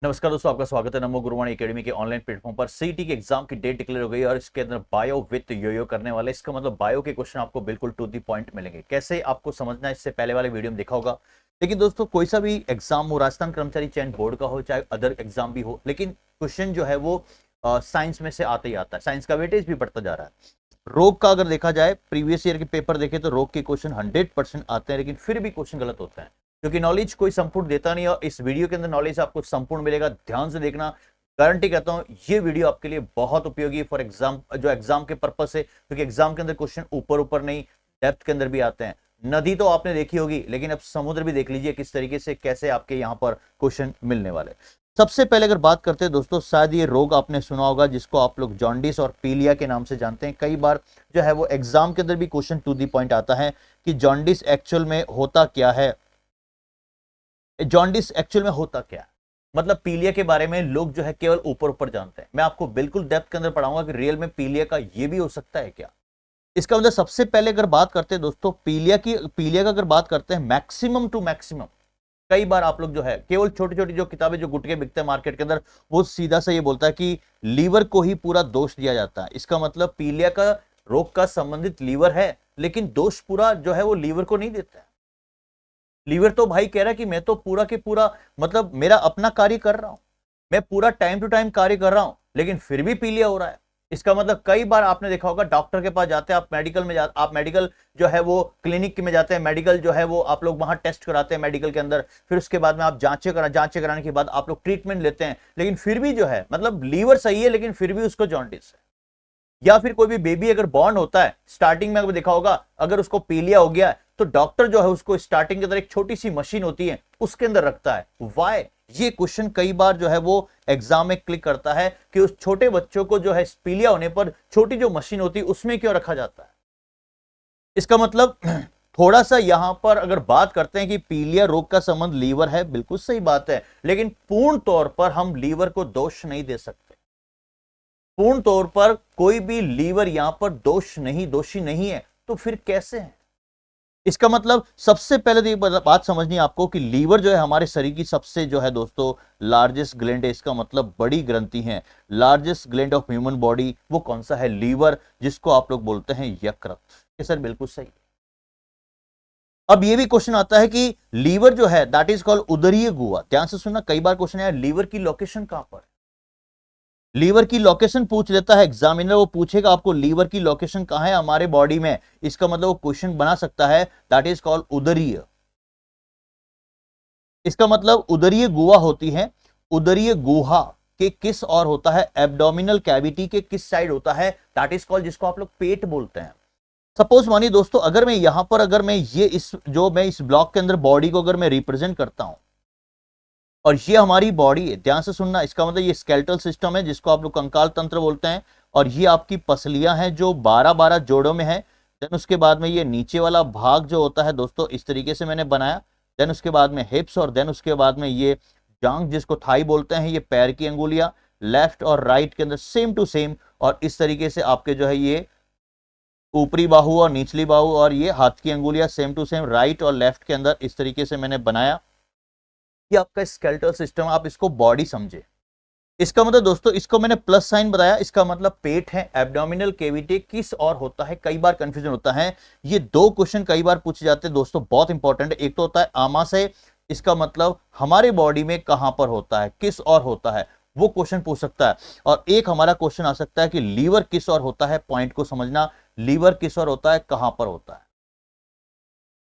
नमस्कार दोस्तों, आपका स्वागत है नमो गुरुवाणी एकेडमी के ऑनलाइन प्लेटफॉर्म पर। सीईटी के एग्जाम की डेट डिक्लेयर हो गई है और इसके अंदर बायो विथ योयो करने वाले। इसका मतलब बायो के क्वेश्चन आपको बिल्कुल टू दी पॉइंट मिलेंगे। कैसे आपको समझना है, इससे पहले वाले वीडियो में देखा होगा। लेकिन दोस्तों, कोई सा भी एग्जाम हो, राजस्थान कर्मचारी चयन बोर्ड का हो चाहे अदर एग्जाम भी हो, लेकिन क्वेश्चन जो है वो साइंस में से आता ही आता है। साइंस का वेटेज भी बढ़ता जा रहा है। रोग का अगर देखा जाए, प्रीवियस ईयर के पेपर देखे तो रोग के क्वेश्चन 100% आते हैं, लेकिन फिर भी क्वेश्चन गलत होता है क्योंकि नॉलेज कोई संपूर्ण देता नहीं। और इस वीडियो के अंदर नॉलेज आपको संपूर्ण मिलेगा, ध्यान से देखना। गारंटी कहता हूं ये वीडियो आपके लिए बहुत उपयोगी फॉर एग्जाम, जो एग्जाम के पर्पज से, क्योंकि एग्जाम के अंदर क्वेश्चन ऊपर ऊपर नहीं, डेप्थ के अंदर भी आते हैं। नदी तो आपने देखी होगी, लेकिन अब समुद्र भी देख लीजिए किस तरीके से, कैसे आपके यहाँ पर क्वेश्चन मिलने वाले। सबसे पहले अगर बात करते हैं दोस्तों, शायद ये रोग आपने सुना होगा जिसको आप लोग जॉन्डिस और पीलिया के नाम से जानते हैं। कई बार जो है वो एग्जाम के अंदर भी क्वेश्चन टू दी पॉइंट आता है कि जॉन्डिस एक्चुअल में होता क्या है। जॉन्डिस एक्चुअल में होता क्या है, मतलब पीलिया के बारे में लोग जो है केवल ऊपर ऊपर जानते हैं। मैं आपको बिल्कुल डेप्थ के अंदर पढ़ाऊंगा कि रियल में पीलिया का ये भी हो सकता है क्या। इसका मतलब सबसे पहले अगर बात करते हैं दोस्तों पीलिया का अगर बात करते हैं मैक्सिमम टू मैक्सिमम, कई बार आप लोग जो है केवल छोटी छोटी जो किताबें जो गुटके बिकते हैं मार्केट के अंदर, वो सीधा सा ये बोलता है कि लीवर को ही पूरा दोष दिया जाता है। इसका मतलब पीलिया का रोग का संबंधित लीवर है, लेकिन दोष पूरा जो है वो लीवर को नहीं देता है। लीवर तो भाई कह रहा है कि मैं तो पूरा के पूरा, मतलब मेरा अपना कार्य कर रहा हूं, मैं पूरा टाइम टू टाइम कार्य कर रहा हूं, लेकिन फिर भी पीलिया हो रहा है। इसका मतलब कई बार आपने देखा होगा डॉक्टर के पास जाते हैं, आप मेडिकल में जाते, आप मेडिकल जो है वो क्लिनिक में जाते हैं, मेडिकल जो है वो आप लोग वहां टेस्ट कराते हैं मेडिकल के अंदर, फिर उसके बाद में आप जांचें कराने के बाद आप लोग ट्रीटमेंट लेते हैं, लेकिन फिर भी जो है मतलब लीवर सही है लेकिन फिर भी उसको जॉन्डिस है। या फिर कोई भी बेबी अगर बॉर्न होता है, स्टार्टिंग में अगर देखा होगा अगर उसको पीलिया हो गया है तो डॉक्टर जो है उसको स्टार्टिंग के अंदर एक छोटी सी मशीन होती है उसके अंदर रखता है। वाई? ये क्वेश्चन कई बार जो है वो एग्जाम में क्लिक करता है कि उस छोटे बच्चों को जो है पीलिया होने पर छोटी जो मशीन होती है उसमें क्यों रखा जाता है। इसका मतलब थोड़ा सा यहां पर अगर बात करते हैं कि पीलिया रोग का संबंध लीवर है, बिल्कुल सही बात है, लेकिन पूर्ण तौर पर हम लीवर को दोष नहीं दे सकते। पूर्ण तौर पर कोई भी लीवर यहां पर दोषी नहीं है, तो फिर कैसे है। इसका मतलब सबसे पहले तो ये बात समझनी है आपको कि लीवर जो है हमारे शरीर की सबसे जो है दोस्तों लार्जेस्ट ग्लैंड है। इसका मतलब बड़ी ग्रंथि है, largest gland of human body, वो कौन सा है? लीवर, जिसको आप लोग बोलते हैं यकृत। ये सर बिल्कुल सही। अब ये भी क्वेश्चन आता है कि लीवर जो है दैट इज कॉल्ड उदरीय गुहा। ध्यान से सुनना, कई बार क्वेश्चन है लीवर की लोकेशन कहां पर है। लीवर की लोकेशन पूछ लेता है एग्जामिनर, वो पूछेगा आपको लीवर की लोकेशन कहां है हमारे बॉडी में। इसका मतलब वो क्वेश्चन बना सकता है दैट इज कॉल्ड उदरीय। इसका मतलब उदरीय गुहा होती है, उदरीय गुहा के किस और होता है, एब्डोमिनल कैविटी के किस साइड होता है, दैट इज कॉल्ड, जिसको आप लोग पेट बोलते हैं। सपोज मानिए दोस्तों, अगर मैं यहां पर अगर मैं ये इस ब्लॉक के अंदर बॉडी को अगर मैं रिप्रेजेंट करता हूं और ये हमारी बॉडी है, ध्यान से सुनना, इसका मतलब ये स्केलेटल सिस्टम है जिसको आप लोग कंकाल तंत्र बोलते हैं, और ये आपकी पसलियां हैं जो 12-12 जोड़ों में है। देन उसके बाद में ये नीचे वाला भाग जो होता है दोस्तों इस तरीके से मैंने बनाया। देन उसके बाद में हिप्स, और देन उसके बाद में ये जांग जिसको थाई बोलते हैं, ये पैर की अंगुलियां लेफ्ट और राइट के अंदर सेम टू सेम, और इस तरीके से आपके जो है ये ऊपरी बाहु और निचली बाहु और ये हाथ की अंगुलियां सेम टू सेम राइट और लेफ्ट के अंदर इस तरीके से मैंने बनाया। ये आपका स्केलेटल सिस्टम, आप इसको बॉडी समझे। इसका मतलब दोस्तों, इसको मैंने प्लस साइन बताया, इसका मतलब पेट है। एब्डोमिनल कैविटी किस और होता है, कई बार कंफ्यूजन होता है। ये दो क्वेश्चन कई बार पूछे जाते हैं दोस्तों, बहुत इंपॉर्टेंट है। एक तो होता है आमाशय, इसका मतलब हमारे बॉडी में कहां पर होता है, किस और होता है, वो क्वेश्चन पूछ सकता है। और एक हमारा क्वेश्चन आ सकता है कि लीवर किस और होता है। पॉइंट को समझना, लीवर किस और होता है, कहां पर होता है।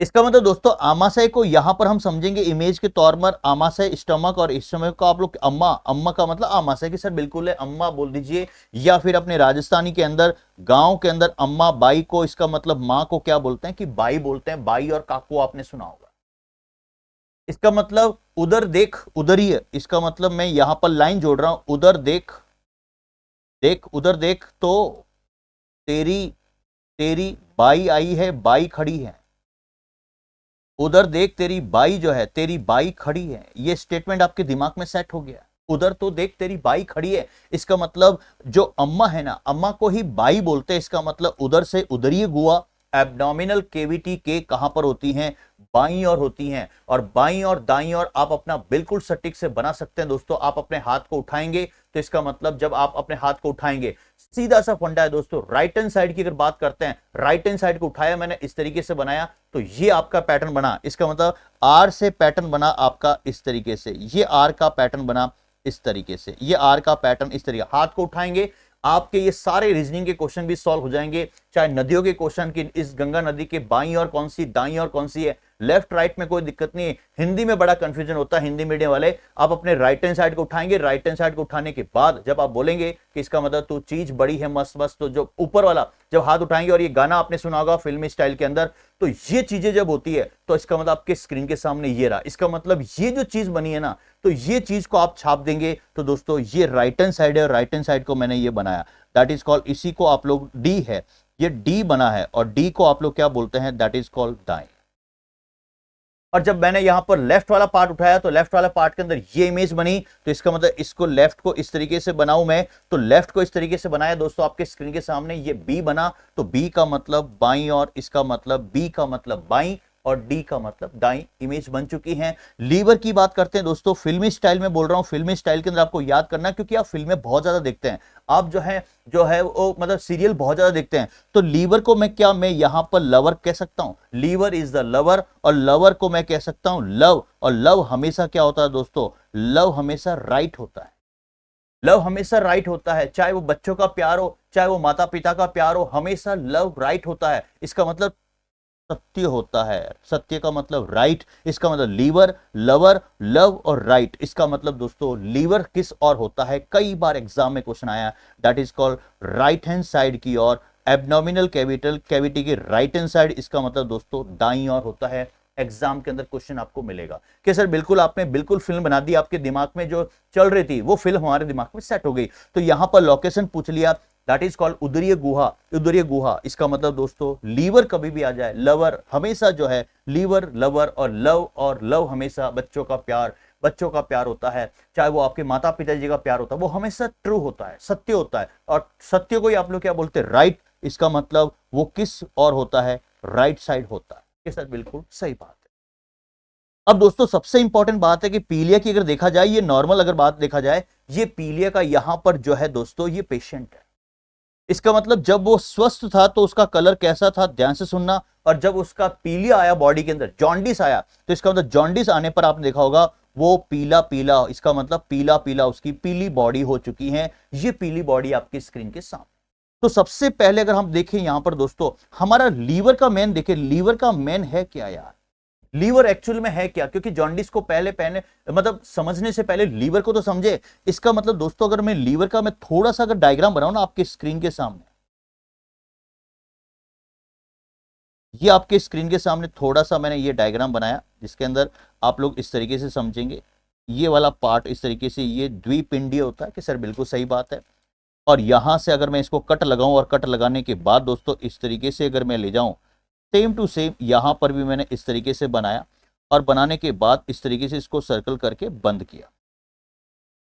इसका मतलब दोस्तों आमाशय को यहां पर हम समझेंगे इमेज के तौर पर, आमाशय स्टमक, और इस समय को आप लोग अम्मा, अम्मा का मतलब आमाशय की सर बिल्कुल है, अम्मा बोल दीजिए। या फिर अपने राजस्थानी के अंदर गांव के अंदर अम्मा बाई को, इसका मतलब मां को क्या बोलते हैं कि बाई बोलते हैं। बाई और काकू आपने सुना होगा। इसका मतलब उधर देख, उदरीय, इसका मतलब मैं यहां पर लाइन जोड़ रहा हूं, उधर देख, देख उधर देख, तो तेरी तेरी बाई आई है, बाई खड़ी है। उधर देख तेरी बाई जो है, तेरी बाई खड़ी है, ये स्टेटमेंट आपके दिमाग में सेट हो गया। उधर तो देख तेरी बाई खड़ी है, इसका मतलब जो अम्मा है ना, अम्मा को ही बाई बोलते हैं। इसका मतलब उधर से उदरीय गुहा एब्डोमिनल कैविटी के कहां पर होती हैं, बाईं ओर होती हैं, और बाईं और दाईं ओर आप अपना बिल्कुल सटीक से बना सकते हैं दोस्तों। आप अपने हाथ को उठाएंगे तो इसका मतलब जब आप अपने हाथ को उठाएंगे, सीधा सा फंडा है दोस्तों। राइट हैंड साइड की अगर बात करते हैं, राइट हैंड साइड को उठाया मैंने, इस तरीके से बनाया, तो ये आपका पैटर्न बना। इसका मतलब आर से पैटर्न बना आपका इस तरीके से, ये आर का पैटर्न बना इस तरीके से, ये आर का पैटर्न इस तरीके। हाथ को उठाएंगे, आपके ये सारे रीजनिंग के क्वेश्चन भी सॉल्व हो जाएंगे, चाहे नदियों के क्वेश्चन की इस गंगा नदी के बाईं और कौन सी, दाईं और कौन सी है, लेफ्ट राइट में कोई दिक्कत नहीं है। हिंदी में बड़ा कंफ्यूजन होता है, हिंदी मीडियम वाले, आप अपने राइट हैंड साइड को उठाएंगे, राइट हैंड साइड को उठाने के बाद जब आप बोलेंगे कि इसका मतलब तू चीज बड़ी है मस्त मस्त, तो जो ऊपर वाला जब हाथ उठाएंगे, और ये गाना आपने सुना होगा फिल्मी स्टाइल के अंदर, तो ये चीजें जब होती है तो इसका मतलब आपके स्क्रीन के सामने ये रहा। इसका मतलब ये जो चीज बनी है ना, तो ये चीज को आप छाप देंगे, तो दोस्तों ये राइट हैंड साइड है, और राइट हैंड साइड को मैंने ये बनाया, दैट इज कॉल्ड, इसी को आप लोग डी है, ये डी बना है, और डी को आप लोग क्या बोलते हैं, दैट इज कॉल्ड दाएं। और जब मैंने यहां पर लेफ्ट वाला पार्ट उठाया, तो लेफ्ट वाला पार्ट के अंदर ये इमेज बनी, तो इसका मतलब इसको लेफ्ट को इस तरीके से बनाऊं मैं, तो लेफ्ट को इस तरीके से बनाया दोस्तों आपके स्क्रीन के सामने, ये बी बना, तो बी का मतलब बाईं, और इसका मतलब बी का मतलब बाईं, और डी का मतलब दाईं इमेज बन चुकी है। लीवर की बात करते हैं दोस्तों, फिल्मी स्टाइल में बोल रहा हूं, फिल्मी स्टाइल के अंदर आपको याद करना, क्योंकि आप फिल्में बहुत ज्यादा देखते हैं, आप जो है वो मतलब सीरियल बहुत ज्यादा देखते हैं, तो लीवर को मैं यहां पर लवर कह सकता हूं, लीवर इज द लवर, और लवर को मैं कह सकता हूं लव, और लव हमेशा क्या होता है दोस्तों, लव हमेशा राइट होता है, लव हमेशा राइट होता है, चाहे वो बच्चों का प्यार हो, चाहे वो माता पिता का प्यार हो, हमेशा लव राइट होता है। इसका मतलब सत्य होता है, सत्य का मतलब राइट, इसका मतलब लीवर, लवर, लव और राइट, इसका मतलब दोस्तों लीवर किस और होता है, कई बार एग्जाम में क्वेश्चन आया, that is called right hand side की और, एब्डोमिनल कैविटी की राइट हैंड साइड, इसका मतलब दोस्तों दाईं ओर होता है। एग्जाम के अंदर क्वेश्चन आपको मिलेगा कि सर बिल्कुल आपने बिल्कुल फिल्म बना दी, आपके दिमाग में जो चल रही थी वो फिल्म हमारे दिमाग में सेट हो गई, तो यहां पर लोकेशन पूछ लिया, दैट इज कॉल्ड उदरीय गुहा, उदरीय गुहा, इसका मतलब दोस्तों लीवर कभी भी आ जाए, लवर हमेशा जो है, लीवर, लवर और लव हमेशा बच्चों का प्यार होता है, चाहे वो आपके माता पिताजी का प्यार होता है, वो हमेशा ट्रू होता है, सत्य होता है, और सत्य को ही आप लोग क्या बोलते हैं, राइट, इसका मतलब वो किस और होता है, राइट साइड होता है। ये सर बिल्कुल सही बात है। अब दोस्तों सबसे इंपॉर्टेंट बात है कि पीलिया की अगर देखा जाए, ये नॉर्मल अगर बात देखा जाए, ये पीलिया का यहां पर जो है दोस्तों, ये पेशेंट है, इसका मतलब जब वो स्वस्थ था तो उसका कलर कैसा था, ध्यान से सुनना, और जब उसका पीलिया आया बॉडी के अंदर, जॉन्डिस आया, तो इसका मतलब जॉन्डिस आने पर आपने देखा होगा वो पीला पीला, इसका मतलब पीला पीला उसकी पीली बॉडी हो चुकी है, ये पीली बॉडी आपकी स्क्रीन के सामने। तो सबसे पहले अगर हम देखें यहां पर दोस्तों, हमारा लीवर का मेन देखें, लीवर का मेन है क्या यार, लीवर एक्चुअल में है क्या, क्योंकि जॉन्डिस को पहले मतलब समझने से पहले लीवर को तो समझे। इसका मतलब दोस्तों अगर मैं लीवर का मैं थोड़ा सा अगर डायग्राम बनाऊं ना आपके स्क्रीन के सामने, ये आपके स्क्रीन के सामने थोड़ा सा मैंने ये डायग्राम बनाया, जिसके अंदर आप लोग इस तरीके से समझेंगे, ये वाला पार्ट इस तरीके से, ये द्विपिंडीय होता है कि सर बिल्कुल सही बात है, और यहां से अगर मैं इसको कट लगाऊं, और कट लगाने के बाद दोस्तों इस तरीके से अगर मैं ले जाऊं, सेम टू सेम यहां पर भी मैंने इस तरीके से बनाया, और बनाने के बाद इस तरीके से इसको सर्कल करके बंद किया।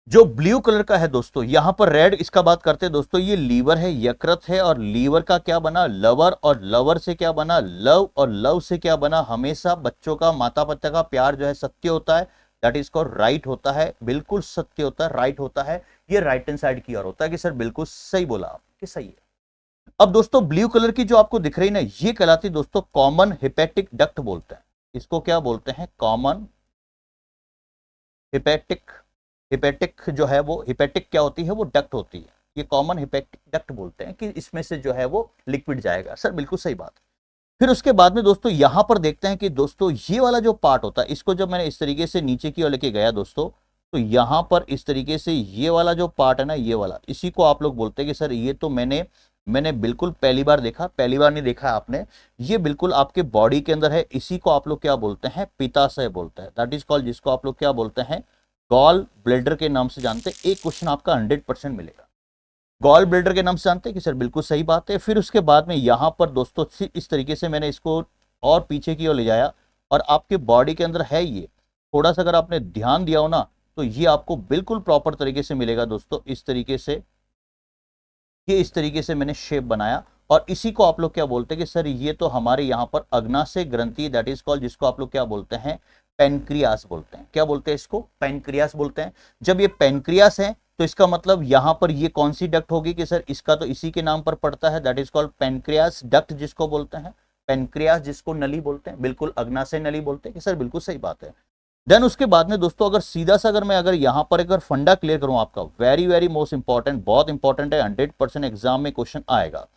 जो ब्लू कलर का है दोस्तों, यहां पर रेड, इसका बात करते हैं दोस्तों, ये लीवर है, यकृत है, और लीवर का क्या बना, लवर, और लवर से क्या बना, लव, और लव से क्या बना, हमेशा बच्चों का माता पिता का प्यार जो है सत्य होता है, दैट इज कॉल्ड राइट होता है, बिल्कुल सत्य होता है, राइट होता है, ये राइट हैंड साइड की ओर होता है कि सर बिल्कुल सही बोला आप कि सही है। अब दोस्तों ब्लू कलर की जो आपको दिख रही ना, ये कहलाती दोस्तों कॉमन हिपैटिक डक्ट बोलते हैं, इसको क्या बोलते हैं, कॉमन हिपैटिक, हिपैटिक जो है वो, हिपैटिक क्या होती है, वो डक्ट होती है, ये कॉमन हिपैटिक डक्ट बोलते हैं कि इसमें से जो है वो लिक्विड जाएगा, सर बिल्कुल सही बात है। फिर उसके बाद में दोस्तों यहां पर देखते हैं कि दोस्तों ये वाला जो पार्ट होता है, इसको जब मैंने इस तरीके से नीचे की ओर लेके गया दोस्तों, तो यहां पर इस तरीके से ये वाला जो पार्ट है ना, ये वाला, इसी को आप लोग बोलते हैं कि सर ये तो मैंने बिल्कुल पहली बार देखा, पहली बार नहीं देखा आपने, ये बिल्कुल आपके बॉडी के अंदर है, इसी को आप लोग क्या बोलते हैं, पित्ताशय बोलते हैं, दैट इज कॉल्ड, जिसको आप लोग क्या बोलते हैं, गॉल ब्लैडर के नाम से जानते हैं। एक क्वेश्चन आपका 100% मिलेगा, गॉल ब्लैडर के नाम से जानते हैं कि सर बिल्कुल सही बात है। फिर उसके बाद में यहां पर दोस्तों इस तरीके से मैंने इसको और पीछे की ओर ले जाया, और आपके बॉडी के अंदर है ये, थोड़ा सा अगर आपने ध्यान दिया हो ना, तो ये आपको बिल्कुल प्रॉपर तरीके से मिलेगा दोस्तों, इस तरीके से, ये इस तरीके से मैंने शेप बनाया, और इसी को आप लोग क्या बोलते हैं कि सर ये तो हमारे यहाँ पर अग्नाशय ग्रंथि, दैट इज कॉल्ड, जिसको आप लोग क्या बोलते हैं, पेनक्रियास बोलते हैं। क्या बोलते हैं इसको? पेनक्रियास बोलते हैं। जब ये पेनक्रियास है तो इसका मतलब यहां पर ये कौन सी डक्ट होगी कि सर इसका तो इसी के नाम पर पड़ता है, that is called pancreas duct, जिसको बोलते हैं पेनक्रियास, जिसको नली बोलते हैं, बिल्कुल अग्नाशय नली बोलते हैं कि सर बिल्कुल सही बात है। देन उसके बाद में दोस्तों अगर सीधा सा अगर मैं अगर यहां पर अगर फंडा क्लियर करूं आपका, वेरी वेरी मोस्ट इंपॉर्टेंट, बहुत इंपॉर्टेंट है, 100% एग्जाम में क्वेश्चन आएगा।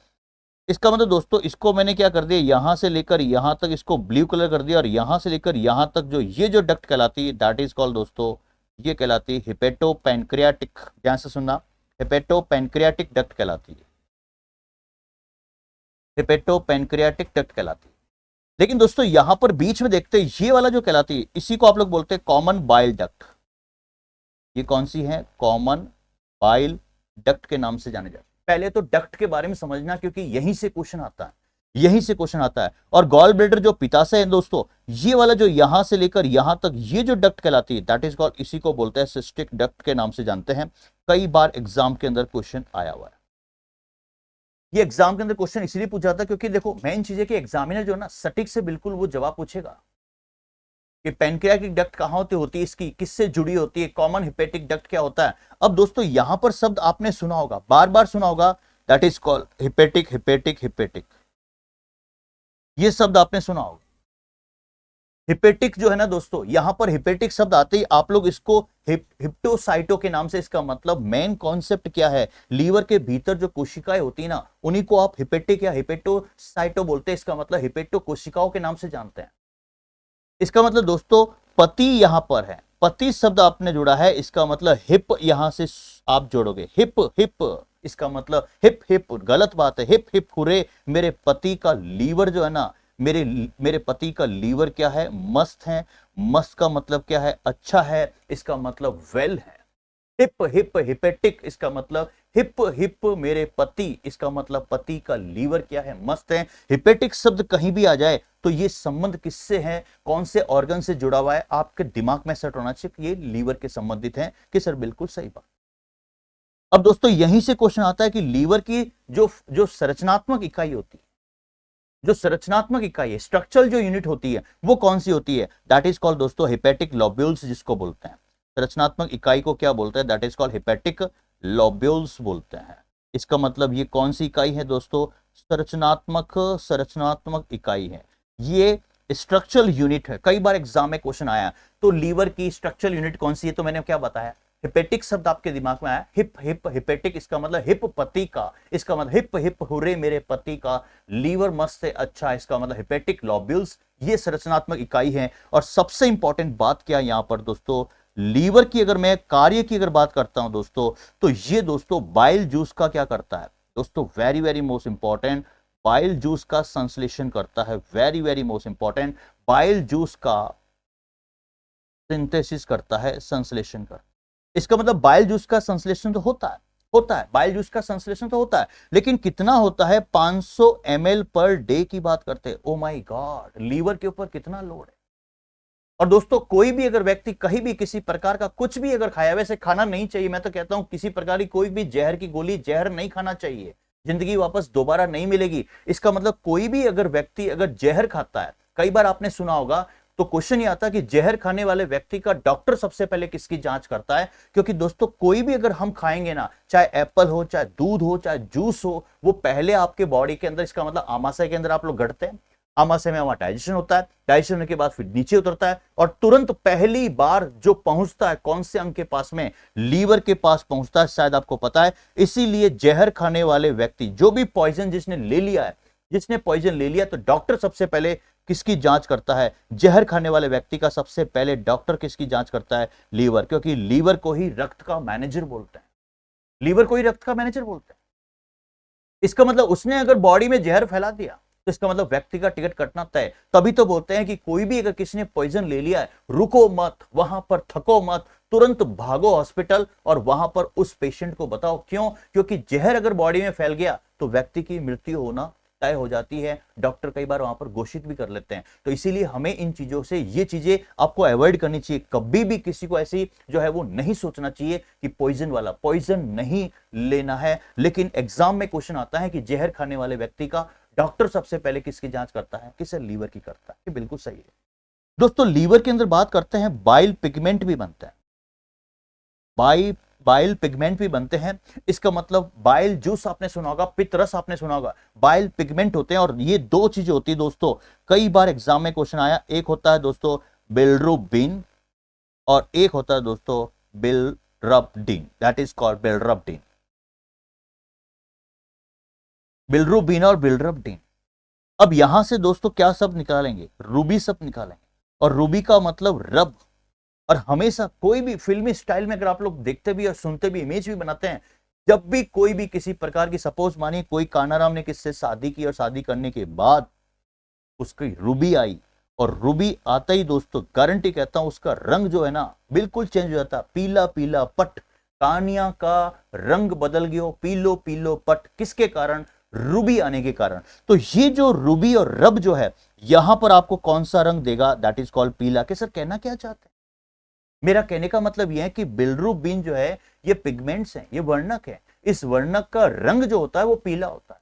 इसका मतलब दोस्तों इसको मैंने क्या कर दिया, यहां से लेकर यहां तक इसको ब्लू कलर कर दिया, और यहां से लेकर यहां तक जो ये जो डक्ट कहलाती है दैट इज कॉल्ड दोस्तों, ये कहलाती है हिपेटो पैनक्रियाटिक। ध्यान से सुनना, हिपेटो पैनक्रियाटिक डक्ट कहलाती है, हिपेटो पैनक्रियाटिक डक्ट कहलाती है। लेकिन दोस्तों यहां पर बीच में देखते हैं ये वाला जो कहलाती है, इसी को आप लोग बोलते हैं कॉमन बाइल डक्ट। ये कौन सी है? कॉमन बाइल डक्ट के नाम से जाने जाते हैं। पहले तो डक्ट के बारे में समझना, क्योंकि यहीं से क्वेश्चन आता है, यहीं से क्वेश्चन आता है। और गॉल ब्लैडर जो पित्ताशय है दोस्तों, ये वाला जो यहां से लेकर यहां तक ये जो डक्ट कहलाती है दैट इज कॉल्ड, इसी को बोलते हैं सिस्टिक डक्ट के नाम से जानते हैं। कई बार एग्जाम के अंदर क्वेश्चन आया हुआ है। ये एग्जाम के अंदर क्वेश्चन इसलिए पूछा था क्योंकि देखो मेन चीज है कि एग्जामिनर जो है ना सटीक से बिल्कुल वो जवाब पूछेगा कि पैनक्रियाटिक डक्ट कहां होती है, इसकी किससे जुड़ी होती है, कॉमन हिपेटिक डक्ट क्या होता है। अब दोस्तों यहां पर शब्द आपने सुना होगा, बार बार सुना होगा, that is called hepatic hepatic hepatic. ये शब्द आपने सुना होगा। हिपेटिक जो है ना दोस्तों, यहां पर हिपेटिक शब्द आते ही आप लोग इसको हिप्टोसाइटो के नाम से, इसका मतलब मेन कॉन्सेप्ट क्या है, लीवर के भीतर जो कोशिकाएं होती है ना उन्हीं को आप हिपेटिक या हिपेटोसाइटो बोलते हैं। इसका मतलब हिपेटो कोशिकाओं के नाम से जानते हैं। इसका मतलब दोस्तों पति यहां पर है, पति शब्द आपने जोड़ा है, इसका मतलब हिप यहां से आप जोड़ोगे, हिप हिप, इसका मतलब हिप हिप, गलत बात है, हिप हिप हुरे, मेरे पति का लीवर जो है ना, मेरे पति का लीवर क्या है, मस्त है। मस्त का मतलब क्या है, अच्छा है, इसका मतलब वेल है। हिप हिप हिपेटिक, इसका मतलब हिप हिप मेरे पति, इसका मतलब पति का लीवर क्या है, मस्त है। हिपेटिक शब्द कहीं भी आ जाए तो ये संबंध किससे है, कौन से ऑर्गन से जुड़ा हुआ है, आपके दिमाग में सेट होना चाहिए, ये लीवर के संबंधित है कि सर बिल्कुल सही बात। अब दोस्तों यहीं से क्वेश्चन आता है कि लीवर की जो संरचनात्मक इकाई होती है, जो संरचनात्मक इकाई है, स्ट्रक्चरल जो यूनिट होती है, वो कौन सी होती है, दैट इज कॉल्ड दोस्तों हेपेटिक लोब्यूल्स, जिसको बोलते हैं। संरचनात्मक इकाई को क्या बोलते हैं, that is called hepatic lobules बोलते हैं। इसका मतलब ये कौन सी इकाई है दोस्तों, संरचनात्मक इकाई है, ये स्ट्रक्चरल यूनिट है। कई बार एग्जाम में क्वेश्चन आया तो लीवर की स्ट्रक्चरल यूनिट कौन सी है, तो मैंने क्या बताया, हिपेटिक शब्द आपके दिमाग में आया, हिप हिप हिपेटिक, इसका मतलब हिप पति का, इसका मतलब हिप हिप हुरे मेरे पति का लीवर मस्त है, अच्छा, इसका मतलब हिपेटिक लोब्यूल्स, ये संरचनात्मक इकाई है। और सबसे इंपॉर्टेंट बात क्या है यहां पर दोस्तों, लीवर की अगर मैं कार्य की अगर बात करता हूं दोस्तों, तो ये दोस्तों बाइल जूस का क्या करता है दोस्तों, very very most important, bile juice का संश्लेषण करता है, very very most important, bile juice का सिंथेसिस करता है, संश्लेषण करता है। इसका मतलब बाइल जूस का संश्लेषण तो होता है, बाइल जूस का संश्लेषण तो होता है, लेकिन कितना होता है, 500 ml पर डे की बात करते हैं। ओ माय गॉड, लीवर के ऊपर कितना लोड है। और दोस्तों कोई भी अगर व्यक्ति कहीं भी किसी प्रकार का कुछ भी अगर खाया, वैसे खाना नहीं चाहिए, मैं तो कहता हूं किसी प्रकार की कोई भी जहर की गोली, जहर नहीं खाना चाहिए, जिंदगी वापस दोबारा नहीं मिलेगी। इसका मतलब कोई भी अगर व्यक्ति अगर जहर खाता है, कई बार आपने सुना होगा, तो क्वेश्चन ये आता है कि जहर खाने वाले व्यक्ति का डॉक्टर सबसे पहले किसकी जांच करता है, क्योंकि दोस्तों कोई भी अगर हम खाएंगे ना, चाहे एप्पल हो, चाहे दूध हो, चाहे जूस हो, वो पहले आपके बॉडी के अंदर, इसका मतलब आमाशय के अंदर आप लोग घटते हैं, आमाशय में वहां डाइजेशन होता है, डाइजेशन होने के बाद फिर नीचे उतरता है, और तुरंत पहली बार जो पहुंचता है कौन से अंग के पास में, लीवर के पास पहुंचता है, शायद आपको पता है। इसीलिए जहर खाने वाले व्यक्ति, जो भी पॉइजन जिसने ले लिया है, जिसने पॉइजन ले लिया, तो डॉक्टर सबसे पहले किसकी जांच करता है, जहर खाने वाले व्यक्ति का सबसे पहले डॉक्टर किसकी जांच करता है, लीवर, क्योंकि लीवर को ही रक्त का मैनेजर बोलते हैं, लीवर को ही रक्त का मैनेजर बोलते हैं। इसका मतलब उसने अगर बॉडी में जहर फैला दिया तो इसका मतलब व्यक्ति का टिकट कटना तय। तभी तो बोलते हैं कि कोई भी अगर किसी ने पॉइजन ले लिया है, रुको मत, वहां पर थको मत, तुरंत भागो हॉस्पिटल और वहां पर उस पेशेंट को बताओ। क्यों? क्योंकि जहर अगर बॉडी में फैल गया तो व्यक्ति की मृत्यु होना तय हो जाती है, डॉक्टर कई बार वहां पर घोषित भी कर लेते हैं। तो इसीलिए हमें इन चीजों से, ये चीजें आपको अवॉइड करनी चाहिए। कभी भी किसी को ऐसी जो है वो नहीं सोचना चाहिए कि पॉइजन वाला, पॉइजन नहीं लेना है। लेकिन एग्जाम में क्वेश्चन आता है कि जहर खाने वाले व्यक्ति का डॉक्टर सबसे पहले किसकी जांच करता है, किसे, लीवर की करता है। ये बिल्कुल सही है दोस्तों। लीवर के अंदर बात करते हैं, बाइल पिगमेंट भी बनता है, बाइल पिगमेंट भी बनते हैं। इसका मतलब बाइल जूस आपने सुना होगा, पित्त रस आपने सुना होगा, बाइल पिगमेंट होते हैं। और ये दो चीजें होती है दोस्तों, कई बार एग्जाम में क्वेश्चन आया। एक होता है दोस्तों बिलिरुबिन और एक होता है दोस्तों bilirubin, that is called bilirubin. Bilirubin और बिलिरुबिन। अब यहां से दोस्तों क्या शब्द निकालेंगे, रूबी शब्द निकालेंगे। और रूबी का मतलब रब। और हमेशा कोई भी फिल्मी स्टाइल में अगर आप लोग देखते भी और सुनते भी, इमेज भी बनाते हैं, जब भी कोई भी किसी प्रकार की, सपोज मानिए कोई कानाराम ने किससे शादी की और शादी करने के बाद उसकी रूबी आई, और रूबी आता ही दोस्तों गारंटी कहता हूं उसका रंग जो है ना बिल्कुल चेंज हो जाता, पीला पीला पट, कानिया का रंग बदल गया, पीलो पीलो पट। किसके कारण, रूबी आने के कारण। तो ये जो रूबी और रब जो है, यहां पर आपको कौन सा रंग देगा, दैट इज कॉल्ड पीला। के सर कहना क्या चाहते हैं, मेरा कहने का मतलब यह है कि बिलिरुबिन जो है ये पिगमेंट्स हैं, ये वर्णक है। इस वर्णक का रंग जो होता है वो पीला होता है।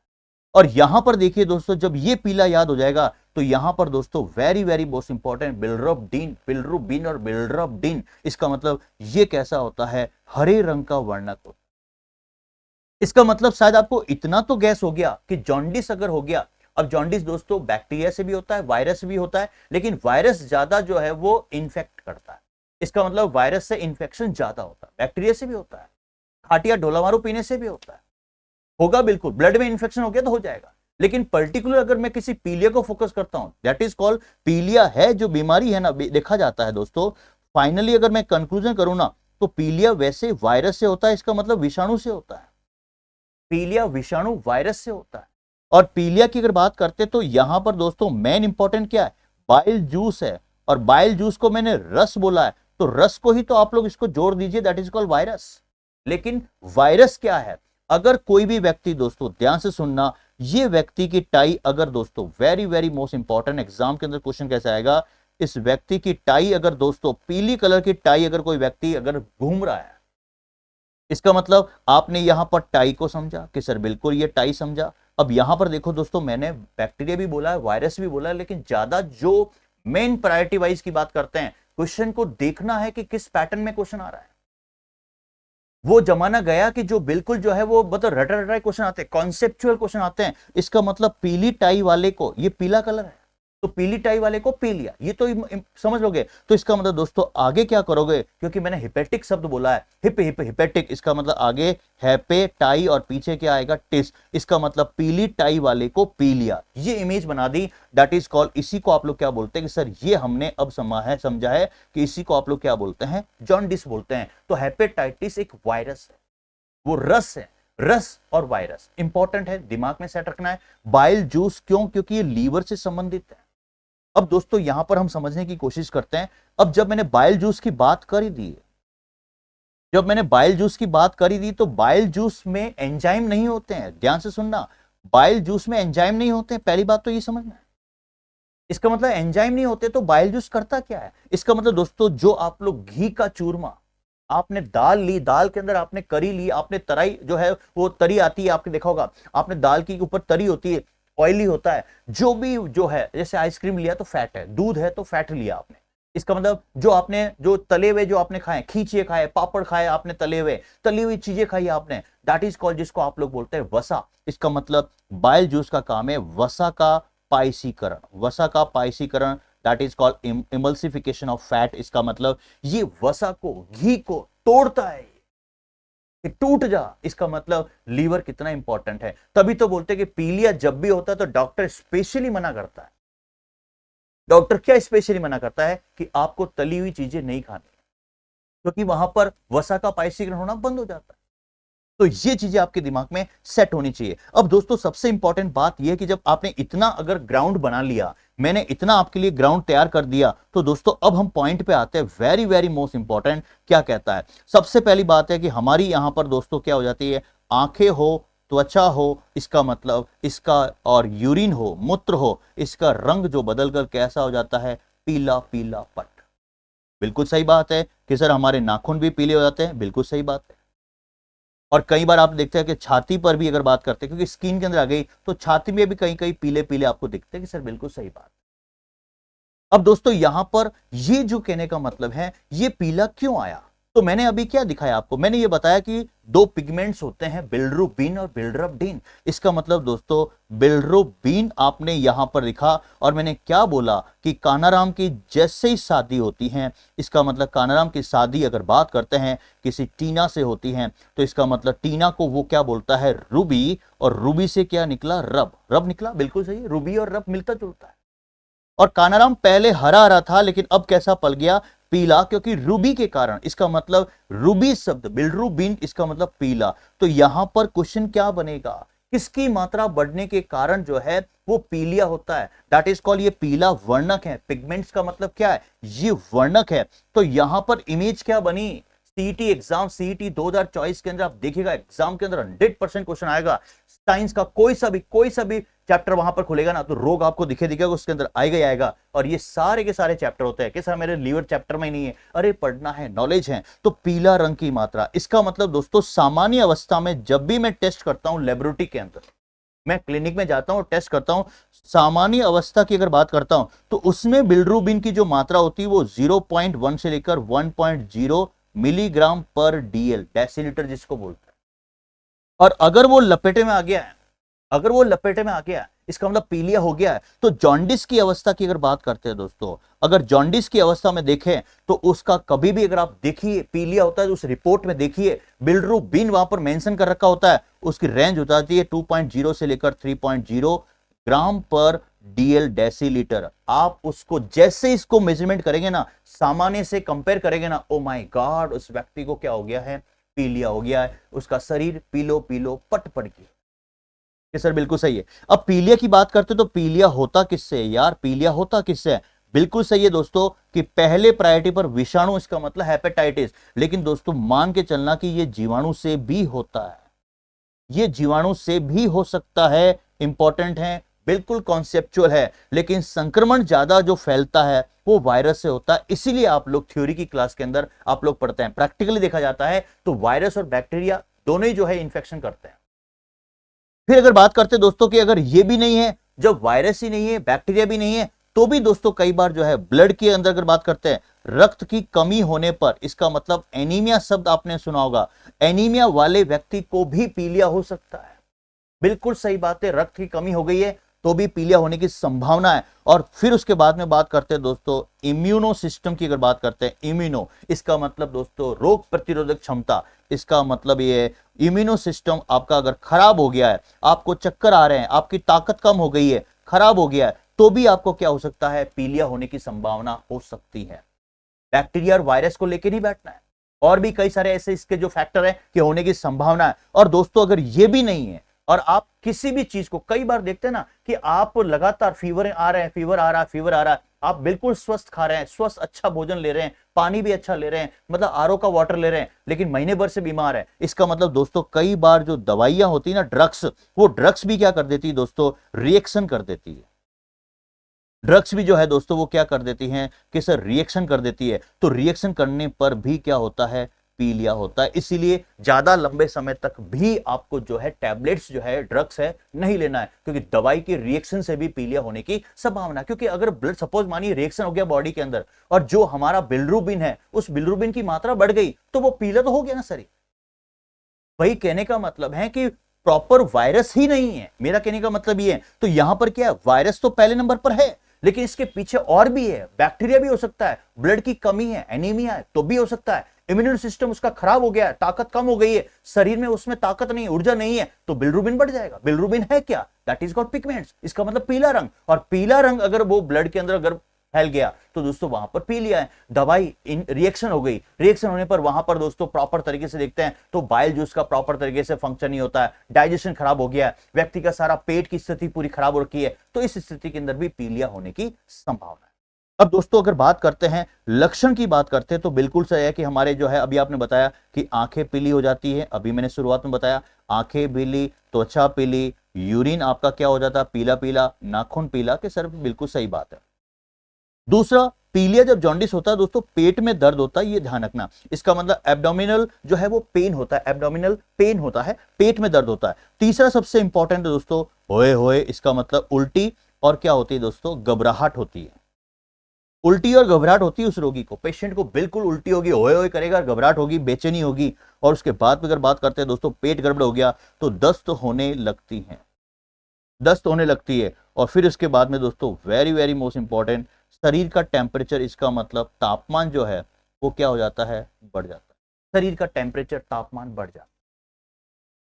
और यहां पर देखिए दोस्तों, जब ये पीला याद हो जाएगा तो यहां पर दोस्तों very very most important, bilirubin, bilirubin और बिलिरुबिन, इसका मतलब ये कैसा होता है, हरे रंग का वर्णक होता है। इसका मतलब शायद आपको इतना तो गैस हो गया कि जॉन्डिस अगर हो गया, अब जॉन्डिस दोस्तों बैक्टीरिया से भी होता है, वायरस से भी होता है, लेकिन वायरस ज्यादा जो है वो इन्फेक्ट करता है। इसका मतलब वायरस से इंफेक्शन ज्यादा होता है, बैक्टीरिया से भी होता है, खाटिया ढोलामारू पीने से भी होता है, होगा बिल्कुल, ब्लड में इंफेक्शन हो गया तो हो जाएगा। लेकिन पर्टिकुलर अगर मैं किसी पीलिया को फोकस करता हूं, दैट इज कॉल्ड पीलिया है जो बीमारी है ना, देखा जाता है दोस्तों। फाइनली अगर मैं कंक्लूजन करूं ना, तो पीलिया वैसे वायरस से होता है, इसका मतलब विषाणु से होता है। पीलिया विषाणु वायरस से होता है। और पीलिया की अगर बात करते तो यहां पर दोस्तों मेन इंपॉर्टेंट क्या है, बाइल जूस है। और बाइल जूस को मैंने रस बोला है, तो रस को ही तो आप लोग इसको जोड़ दीजिए, दैट इज कॉल्ड वायरस। लेकिन वायरस क्या है, अगर कोई भी व्यक्ति दोस्तों ध्यान से सुनना, ये व्यक्ति की टाई अगर दोस्तों very very most important, exam के अंदर क्वेश्चन कैसे आएगा, इस व्यक्ति की टाई अगर दोस्तों पीली कलर की टाई अगर कोई व्यक्ति अगर घूम रहा है, इसका मतलब आपने यहां पर टाई को समझा कि सर बिल्कुल ये टाई समझा। अब यहां पर देखो दोस्तों, मैंने बैक्टीरिया भी बोला है, वायरस भी बोला है, लेकिन ज्यादा जो मेन प्रायोरिटी वाइज की बात करते हैं, क्वेश्चन को देखना है कि किस पैटर्न में क्वेश्चन आ रहा है। वो जमाना गया कि जो बिल्कुल जो है वो मतलब रटा रटा क्वेश्चन आते हैं, कॉन्सेप्चुअल क्वेश्चन आते हैं। इसका मतलब पीली टाई वाले को ये पीला कलर है, तो पीली टाई वाले को पी लिया, ये तो समझ लोगे। तो इसका मतलब दोस्तों आगे क्या करोगे, क्योंकि मैंने हिपेटिक शब्द बोला है, हिपेटिक, इसका मतलब आगे हैपे टाई और पीछे क्या आएगा, टिस। इसका मतलब पीली टाई वाले को पी लिया, ये इमेज बना दी, दैट इज कॉल्ड, इसी को आप लोग क्या बोलते हैं कि सर ये हमने अब समझा है कि इसी को आप लोग क्या बोलते हैं, जॉन्डिस बोलते हैं। तो हेपेटाइटिस एक वायरस है, वो रस है, रस और वायरस इंपॉर्टेंट है, दिमाग में सेट रखना है। बाइल जूस क्यों, क्योंकि ये लीवर से संबंधित है। अब दोस्तों यहां पर हम समझने की कोशिश करते हैं। अब जब मैंने बाइल जूस की बात कर ही दी, तो बाइल जूस में एंजाइम नहीं होते हैं, ध्यान से सुनना, बाइल जूस में एंजाइम नहीं होते हैं, पहली बात तो ये समझना है। इसका मतलब एंजाइम नहीं होते तो बाइल जूस करता क्या है, इसका मतलब दोस्तों जो आप लोग घी का चूरमा, आपने दाल ली, दाल के अंदर आपने करी ली, आपने तराई जो है वो तरी आती है, आपने देखा होगा, आपने दाल की ऊपर तरी होती है, ऑयली होता है, जो भी जो है, जैसे आइसक्रीम लिया तो फैट है, दूध है तो फैट लिया आपने। इसका मतलब जो आपने जो तले हुए जो आपने खाए, खींचे खाए, पापड़ खाए आपने, तले हुए तली हुई चीजें खाई आपने, दैट इज कॉल्ड, जिसको आप लोग बोलते हैं वसा। इसका मतलब बाइल जूस का काम है वसा का पाइसीकरण, that is called emulsification of fat. इसका मतलब ये वसा को, घी को तोड़ता है, कि टूट जा। इसका मतलब लीवर कितना इंपॉर्टेंट है। तभी तो बोलते हैं कि पीलिया जब भी होता है तो डॉक्टर स्पेशली मना करता है। डॉक्टर क्या स्पेशली मना करता है कि आपको तली हुई चीजें नहीं खानी, क्योंकि वहां पर वसा का पाइसीकरण होना बंद हो जाता है। तो ये चीजें आपके दिमाग में सेट होनी चाहिए। अब दोस्तों सबसे इंपॉर्टेंट बात यह है कि जब आपने इतना अगर ग्राउंड बना लिया, मैंने इतना आपके लिए ग्राउंड तैयार कर दिया, तो दोस्तों अब हम पॉइंट पे आते हैं, वेरी वेरी मोस्ट इंपॉर्टेंट। क्या कहता है, सबसे पहली बात है कि हमारी यहां पर दोस्तों क्या हो जाती है, आंखें हो त्वचा हो, इसका मतलब इसका, और यूरिन हो, मूत्र हो, इसका रंग जो बदलकर कैसा हो जाता है, पीला पीला पट। बिल्कुल सही बात है कि सर हमारे नाखून भी पीले हो जाते हैं, बिल्कुल सही बात है। और कई बार आप देखते हैं कि छाती पर भी अगर बात करते हैं, क्योंकि स्किन के अंदर आ गई तो छाती में भी कहीं कहीं पीले पीले आपको दिखते हैं कि सर बिल्कुल सही बात। अब दोस्तों यहां पर ये जो कहने का मतलब है, ये पीला क्यों आया, तो मैंने अभी क्या दिखाया आपको, मैंने ये बताया कि दो पिगमेंट्स होते हैं, बिलिरुबिन और बिलिरुबिन। इसका मतलब दोस्तों बिलिरुबिन आपने यहां पर लिखा, और मैंने क्या बोला कि कानाराम की जैसे ही शादी होती है, इसका मतलब कानाराम की शादी अगर बात करते हैं किसी टीना से होती है, तो इसका मतलब टीना को वो क्या बोलता है, रूबी, और रूबी से क्या निकला, रब, रब निकला, बिल्कुल सही है, रूबी और रब मिलता जुलता है। और कानाराम पहले हरा हरा था, लेकिन अब कैसा पल गया, पीला, क्योंकि रूबी के कारण। इसका मतलब रूबी शब्द बिलिरुबिन, इसका मतलब पीला। तो यहां पर क्वेश्चन क्या बनेगा, किसकी मात्रा बढ़ने के कारण जो है वो पीलिया होता है, दैट इज कॉल्ड, ये पीला वर्णक है। पिगमेंट्स का मतलब क्या है, ये वर्णक है। तो यहां पर इमेज क्या बनी, सीईटी एग्जाम, सीईटी 2024 के अंदर आप देखिएगा एग्जाम के अंदर 100% क्वेश्चन आएगा। साइंस का कोई सा भी चैप्टर वहां पर खुलेगा ना, तो रोग आपको दिखेगा उसके अंदर आएगा ही आएगा। और ये सारे के सारे चैप्टर होते हैं कि सर मेरे लीवर चैप्टर में ही नहीं है, अरे पढ़ना है, नॉलेज है। तो पीला रंग की मात्रा, इसका मतलब दोस्तों सामान्य अवस्था में जब भी मैं टेस्ट करता हूं लेबोरेटरी के अंदर, मैं क्लिनिक में जाता हूं टेस्ट करता हूं, सामान्य अवस्था की अगर बात करता हूं तो उसमें बिलिरुबिन की जो मात्रा होती है वो 0.1 से लेकर 1.0 मिलीग्राम पर डीएल, डेसीलीटर जिसको बोलते हैं। और अगर वो लपेटे में आ गया है, अगर वो लपेटे में आ गया है, इसका मतलब पीलिया हो गया है। तो जॉन्डिस की अवस्था की अगर बात करते हैं दोस्तों, अगर जॉन्डिस की अवस्था में देखें तो उसका कभी भी अगर आप देखिए पीलिया होता है तो उस रिपोर्ट में देखिए बिलिरुबिन वहां पर मेंशन कर रखा होता है, उसकी रेंज हो जाती है 2.0 से लेकर 3.0 ग्राम पर डीएल डेसीलीटर। आप उसको जैसे इसको मेजरमेंट करेंगे ना, सामान्य से कंपेयर करेंगे ना, ओ माय गॉड, उस व्यक्ति को क्या हो गया है, पीलिया हो गया है, उसका शरीर पीलो पीलो पट पड़ गया। ये सर बिल्कुल सही है। अब पीलिया की बात करते तो पीलिया होता किससे है यार, पीलिया होता किससे है, बिल्कुल सही है दोस्तों कि पहले प्रायोरिटी पर विषाणु, इसका मतलब हेपेटाइटिस। लेकिन दोस्तों मान के चलना कि ये जीवाणु से भी होता है, ये जीवाणु से भी हो सकता है, इंपॉर्टेंट है, बिल्कुल कॉन्सेप्चुअल है। लेकिन संक्रमण ज्यादा जो फैलता है वो वायरस से होता है, इसीलिए आप लोग थ्योरी की क्लास के अंदर आप लोग पढ़ते हैं। प्रैक्टिकली देखा जाता है तो वायरस और बैक्टीरिया दोनों ही जो है इंफेक्शन करते हैं। फिर अगर बात करते हैं दोस्तों कि अगर ये भी नहीं है, जब वायरस ही नहीं है, बैक्टीरिया भी नहीं है, तो भी दोस्तों कई बार जो है ब्लड के अंदर अगर बात करते हैं रक्त की कमी होने पर, इसका मतलब एनीमिया शब्द आपने सुना होगा, एनीमिया वाले व्यक्ति को भी पीलिया हो सकता है। बिल्कुल सही बात है, रक्त की कमी हो गई है तो भी पीलिया होने की संभावना है। और फिर उसके बाद में बात करते हैं दोस्तों इम्यूनो सिस्टम की, अगर बात करते हैं इम्यूनो, इसका मतलब दोस्तों रोग प्रतिरोधक क्षमता। इसका मतलब ये है इम्यूनो सिस्टम आपका अगर खराब हो गया है, आपको चक्कर आ रहे हैं, आपकी ताकत कम हो गई है, खराब हो गया है, तो भी आपको क्या हो सकता है, पीलिया होने की संभावना हो सकती है। बैक्टीरिया और वायरस को लेकर नहीं बैठना है, और भी कई सारे ऐसे इसके जो फैक्टर है कि होने की संभावना है। और दोस्तों अगर ये भी नहीं है और आप किसी भी चीज को, कई बार देखते हैं ना कि आप लगातार फीवर आ रहे हैं, फीवर आ रहा है, फीवर आ रहा है, आप बिल्कुल स्वस्थ खा रहे हैं, स्वस्थ अच्छा भोजन ले रहे हैं, पानी भी अच्छा ले रहे हैं, मतलब आरओ का वाटर ले रहे हैं, लेकिन महीने भर से बीमार है। इसका मतलब दोस्तों कई बार जो दवाइयां होती है ना, ड्रग्स, वो ड्रग्स भी क्या कर देती है दोस्तों, रिएक्शन कर देती है। ड्रग्स भी जो है दोस्तों वो क्या कर देती हैं कि सर रिएक्शन कर देती है। तो रिएक्शन करने पर भी क्या होता है, पीलिया होता है। इसीलिए ज्यादा लंबे समय तक भी आपको जो है टैबलेट्स जो है, ड्रग्स है, नहीं लेना है, क्योंकि दवाई की रिएक्शन से भी पीलिया होने की संभावना। क्योंकि अगर ब्लड सपोज मानिए रिएक्शन हो गया बॉडी के अंदर और जो हमारा बिलिरुबिन है उस बिलिरुबिन की मात्रा बढ़ गई, तो वो पीला तो हो गया ना सर। वही कहने का मतलब है कि प्रॉपर वायरस ही नहीं है, मेरा कहने का मतलब ये है। तो यहां पर क्या है, वायरस तो पहले नंबर पर है, लेकिन इसके पीछे और भी है, बैक्टीरिया भी हो सकता है, ब्लड की कमी है, एनीमिया है तो भी हो सकता है, इम्यून सिस्टम उसका खराब हो गया है, ताकत कम हो गई है, शरीर में उसमें ताकत नहीं, ऊर्जा नहीं है, तो बिलिरुबिन बढ़ जाएगा। बिलिरुबिन है क्या, दैट इज कॉल्ड पिगमेंट्स, इसका मतलब पीला रंग। और पीला रंग अगर वो ब्लड के अंदर अगर फैल गया तो दोस्तों वहां पर पीलिया है। दवाई रिएक्शन हो गई, रिएक्शन होने पर वहां पर दोस्तों प्रॉपर तरीके से देखते हैं तो बाइल जूस का प्रॉपर तरीके से फंक्शन नहीं होता है, डाइजेशन खराब हो गया है, व्यक्ति का सारा पेट की स्थिति पूरी खराब हो रखी है, तो इस स्थिति के अंदर भी पीलिया होने की संभावना है। अब दोस्तों अगर बात करते हैं लक्षण की बात करते हैं तो बिल्कुल सही है कि हमारे जो है अभी आपने बताया कि आंखें पीली हो जाती है, अभी मैंने शुरुआत में बताया आंखें पीली, त्वचा पीली, यूरिन आपका क्या हो जाता है पीला पीला, नाखून पीला, के सर बिल्कुल सही बात है। दूसरा, पीलिया जब जॉन्डिस होता है दोस्तों पेट में दर्द होता है, ये ध्यान रखना, इसका मतलब एब्डोमिनल जो है वो पेन होता है, एब्डोमिनल पेन होता है, पेट में दर्द होता है। तीसरा सबसे इंपॉर्टेंट है दोस्तों होए होए, इसका मतलब उल्टी और क्या होती है दोस्तों घबराहट होती है। उल्टी और घबराहट होती है उस रोगी को, पेशेंट को बिल्कुल उल्टी होगी, होए होए करेगा, घबराहट होगी, बेचैनी होगी, और उसके बाद अगर बात करते हैं दोस्तों पेट गड़बड़ हो गया तो दस्त होने लगती है, दस्त होने लगती है। और फिर उसके बाद में दोस्तों वेरी वेरी मोस्ट इंपॉर्टेंट, शरीर का टेम्परेचर, इसका मतलब तापमान जो है वो क्या हो जाता है बढ़ जाता है, शरीर का टेम्परेचर तापमान बढ़ जाता है।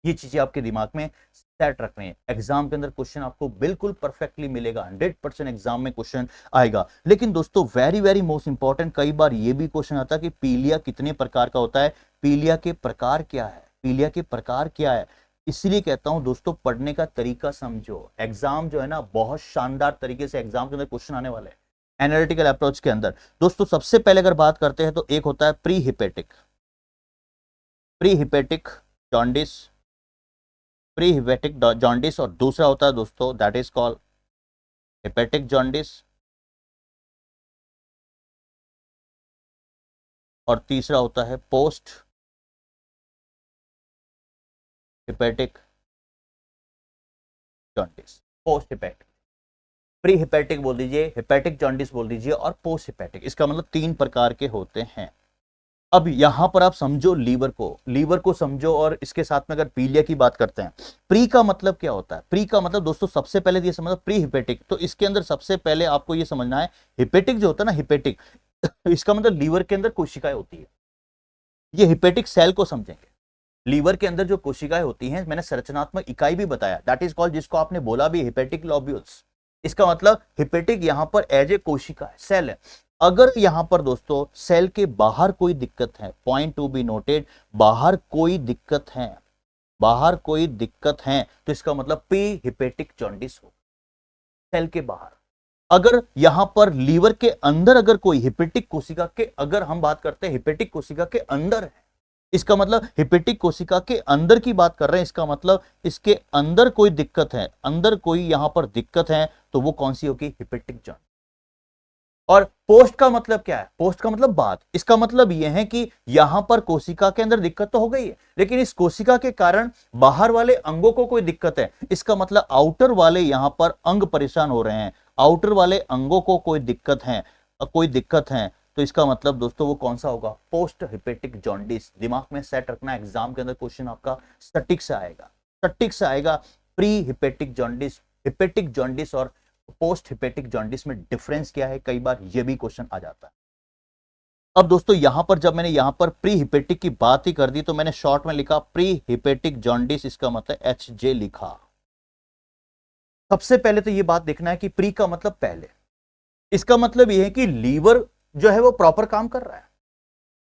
ये चीजें आपके दिमाग में सेट रखनी है, एग्जाम के अंदर क्वेश्चन आपको बिल्कुल परफेक्टली मिलेगा, 100% एग्जाम में क्वेश्चन आएगा। लेकिन दोस्तों वेरी वेरी मोस्ट इंपॉर्टेंट, कई बार ये भी क्वेश्चन आता है कि पीलिया कितने प्रकार का होता है, पीलिया के प्रकार क्या है, पीलिया के प्रकार क्या है। इसलिए कहता हूं दोस्तों पढ़ने का तरीका समझो, एग्जाम जो है ना बहुत शानदार तरीके से एग्जाम के अंदर क्वेश्चन आने वाले हैं एनालिटिकल अप्रोच के अंदर। दोस्तों सबसे पहले अगर बात करते हैं तो एक होता है pre hepatic, pre hepatic jaundice, pre hepatic jaundice, और दूसरा होता है दोस्तों that is called hepatic jaundice, और तीसरा होता है post hepatic jaundice, post hepatic, pre hepatic बोल दीजिए, हिपेटिक जॉन्डिस बोल दीजिए, और पोस्ट हिपेटिक, इसका मतलब 3 प्रकार के होते हैं। अब यहां पर आप समझो लीवर को, लीवर को समझो, और इसके साथ में अगर पीलिया की बात करते हैं, प्री का मतलब क्या होता है, प्री का मतलब दोस्तों सबसे पहले ये समझो प्री हिपेटिक, तो इसके अंदर सबसे पहले आपको ये समझना है हिपेटिक जो होता है ना, हिपेटिक इसका मतलब लीवर के अंदर कोशिकाएं होती है, ये हिपेटिक सेल को समझेंगे। लीवर के अंदर जो कोशिकाएं होती हैं, मैंने संरचनात्मक इकाई भी बताया, दैट इज कॉल्ड, जिसको आपने बोला भी हिपेटिक लोब्यूल्स, इसका मतलब हिपेटिक यहां पर एज ए कोशिका है, सेल है। अगर यहां पर दोस्तों सेल के बाहर कोई दिक्कत है, पॉइंट टू बी नोटेड, बाहर कोई दिक्कत है, बाहर कोई दिक्कत है, तो इसका मतलब प्री हिपेटिक जॉन्डिस हो, सेल के बाहर। अगर यहां पर लीवर के अंदर अगर कोई हिपेटिक कोशिका के, अगर हम बात करते हैं हिपेटिक कोशिका के अंदर है, इसका मतलब हिपेटिक कोशिका के अंदर की बात कर रहे हैं, इसका मतलब इसके अंदर कोई दिक्कत है, अंदर कोई यहां पर दिक्कत है, तो वो कौन सी होगी, हिपेटिक जॉन्डिस। और पोस्ट का मतलब क्या है, पोस्ट का मतलब बाद, इसका मतलब यह है कि यहां पर कोशिका के अंदर दिक्कत तो हो गई है, लेकिन इस कोशिका के कारण बाहर वाले अंगों को कोई दिक्कत है, इसका मतलब आउटर वाले यहां पर अंग परेशान हो रहे हैं, आउटर वाले अंगों को कोई दिक्कत है, कोई दिक्कत है, तो इसका मतलब दोस्तों वो कौन सा होगा, पोस्ट हिपेटिक जॉन्डिस। दिमाग में सेट रखना, एग्जाम के अंदर क्वेश्चन आपका सटीक से आएगा, सटीक से आएगा। Pre hepatic jaundice, hepatic jaundice और पोस्ट हिपेटिक जॉन्डिस में डिफरेंस क्या है, कई बार ये भी क्वेश्चन आ जाता है। अब दोस्तों यहां पर जब मैंने यहां पर प्री हिपेटिक की बात ही कर दी, तो मैंने शॉर्ट में लिखा प्री हिपेटिक जॉन्डिस, इसका मतलब HJ लिखा। सबसे पहले तो ये बात देखना है कि प्री का मतलब पहले, इसका मतलब यह है कि लीवर जो है वो प्रॉपर काम कर रहा है,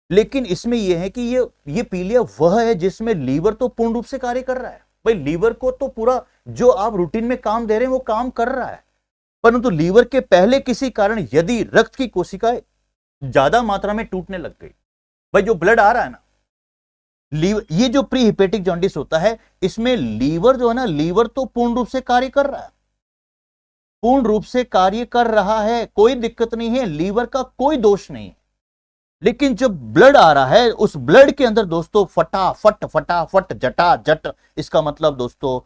लेकिन इसमें यह है कि ये पीलिया वह है जिसमें लीवर तो पूर्ण रूप से कार्य कर रहा है, भाई लीवर को तो पूरा जो आप रूटीन में काम दे रहे हैं वो काम कर रहा है, परंतु लीवर के पहले किसी कारण यदि रक्त की कोशिकाएं ज्यादा मात्रा में टूटने लग गई, भाई जो ब्लड आ रहा है ना, लीवर, ये जो प्री हिपेटिक जॉन्डिस होता है, इसमें लीवर जो है ना, लीवर तो पूर्ण रूप से कार्य कर रहा है, पूर्ण रूप से कार्य कर रहा है, कोई दिक्कत नहीं है, लीवर का कोई दोष नहीं है, लेकिन जब ब्लड आ रहा है उस ब्लड के अंदर दोस्तों फटाफट फटाफट जटाजट, इसका मतलब दोस्तों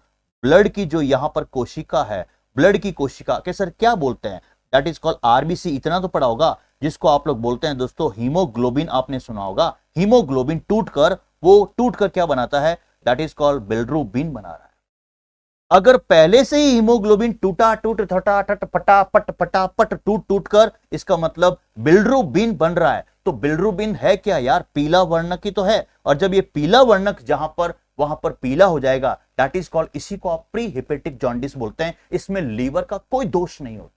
ब्लड की जो यहां पर कोशिका है, ब्लड की कोशिका के सर क्या बोलते हैं, दैट इज कॉल्ड RBC, इतना तो पढ़ा होगा, जिसको आप लोग बोलते हैं दोस्तों हीमोग्लोबिन, आपने सुना होगा, हीमोग्लोबिन टूटकर क्या बनाता है, दैट इज कॉल्ड बिल्रुबिन बना रहा है। अगर पहले से ही हीमोग्लोबिन फटाफट टूट कर, इसका मतलब बिल्रुबिन बन रहा है, तो बिल्रुबिन है क्या यार, पीला वर्णक ही तो है, और जब ये पीला वर्णक जहां पर वहां पर पीला हो जाएगा, दैट इज कॉल्ड, इसी को आप प्री हिपेटिक जॉन्डिस बोलते हैं। इसमें लीवर का कोई दोष नहीं होता।